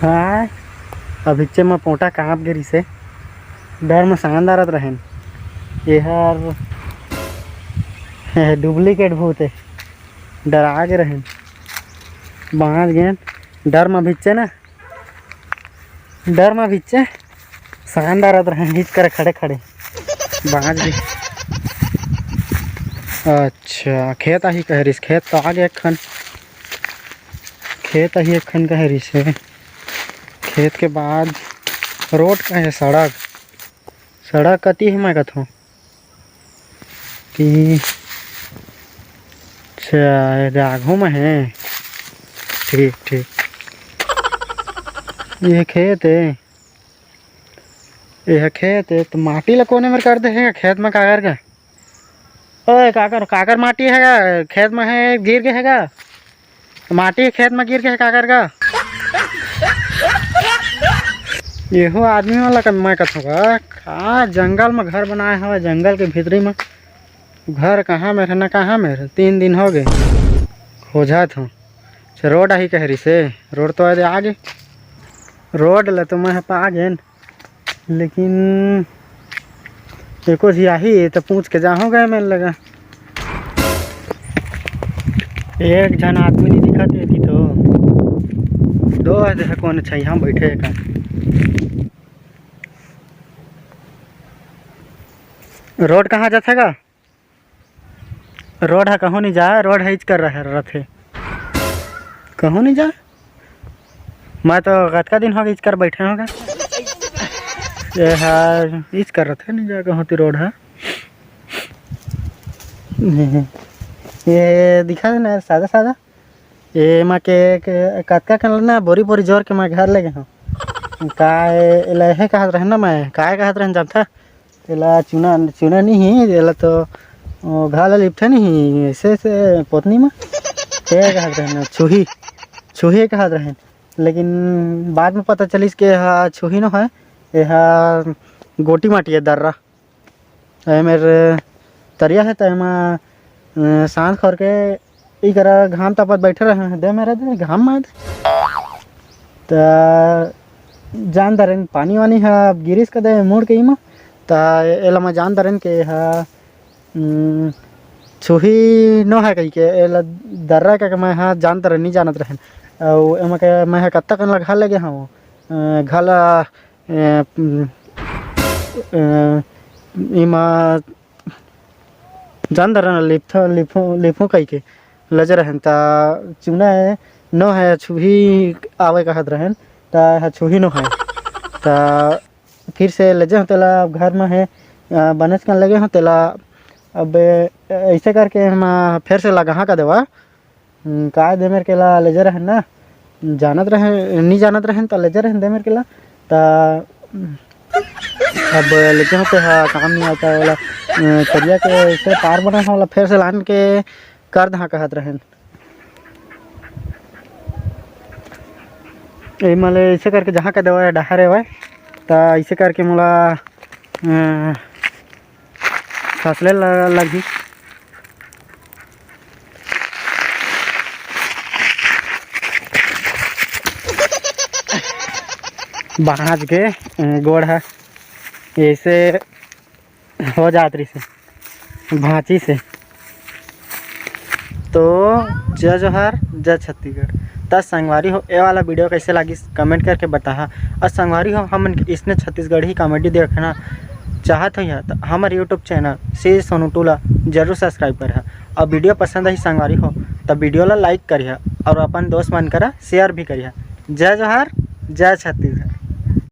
हाँ अभिचे में पोटा काँप गिरी से डर में शानदारत रहें ये हर डुप्लीकेट भूत है डरा के रहें बाँच गए डर में भिच्चे ना डर में भिच्चे शानदारत रहें हिच करे खड़े खड़े बाँच गए। अच्छा खेत ही कह रही खेत तो आगे एक खन खेत ही एक खन कह रही से खेत के बाद रोड का है सड़क सड़क कती है मैं कथों कि अच्छा जागो में है ठीक ठीक ये खेत है यह खेत है तो माटी ला कोने में कर दे है खेत में काकर का ओए काकर काकर माटी है खेत में है गिर के हैगा माटी खेत में गिर के है काकर का येहो आदमी वाला का मैं कथूँगा कहाँ जंगल में घर बनाए हुआ जंगल के भीतरी में घर कहाँ में रहना कहाँ में 3 दिन हो गए खोजत हूँ रोड ही कह रही से रोड तो आगे रोड ले तो मैं पा गए लेकिन एको ही आई तो पूछ के जाऊँ गए मैंने लगा एक जन आदमी नहीं दिखा देती तो दो है कौन अच्छा यहाँ बैठे का रोड कहाँ जाथेगा रोड है कहूँ नहीं जाए रोड है कर रहा है कहूँ नहीं जाए मैं तो कतका दिन हो गया कर बैठे होगा ये है इस कर रहे थे नहीं जा कहूँ रोड है ये दिखा देना सादा सादा ये माँ के कतका कर ना बोरी बोरी जोर के मैं घर ले गया हूँ काय लहे कहा रहे ना मैं काय कहत रहे जब था एला चुना चुना नहीं एला तो घाला लिपथे नहीं ऐसे से पोतनी में ये कहत रहे छुही छुही कहत रहे लेकिन बाद में पता चलिस के हाँ छुही न है यह गोटी माटी है दर्रा मेरे तरिया है तो एमा सांस खोर के ई करा घाम तापत बैठे रहे हैं दे मेरे दे घाम में तो जान दरें पानी वानी है गिरिस का दे मुड़ के इमा तो एला मैं जान दरें के हाँ छुही न है कही के एला दर्रा का मैं हाँ जान दरें नहीं जानत रहें और एमा के मैं कत्ता कन लगा लगे हाँ घाला इमा जान दर लिफो लिफो लिफो कही के लज रहें ता चुना है न है छुही आवे कहत रहें ता छुही न है ता फिर से लजे हो तेला घर में है बनस कन लगे हो तेला अब ऐसे करके हम फिर से लगा का देवा का दे मेरे केला लजे रहें ना जानत रहे नहीं जानत रहें तो लजे रहें दे मेरे केला ता अब लेकिन होते हाँ काम नहीं आता वाला करिया के से पार बना वाला फिर से लान के कर दहा कहत रहें ये मले ऐसे करके जहाँ का दवा डहारे हुआ तो ऐसे करके मोला फसले लगी बाँच के गोड़ है ऐसे हो जात रही से भांची से तो जय जोहार जय छत्तीसगढ़। तब संगवारी हो ये वाला वीडियो कैसे लगी कमेंट करके बताहा और संगवारी हो हम इसने छत्तीसगढ़ ही कॉमेडी देखना चाहत हो तो हमारे यूट्यूब चैनल से सोनू टूला जरूर सब्सक्राइब करिए और वीडियो पसंद आई संगवारी हो तो वीडियो ला लाइक करिए और अपन दोस्त मन करा शेयर भी करिए। जय जोहार जय छत्तीसगढ़।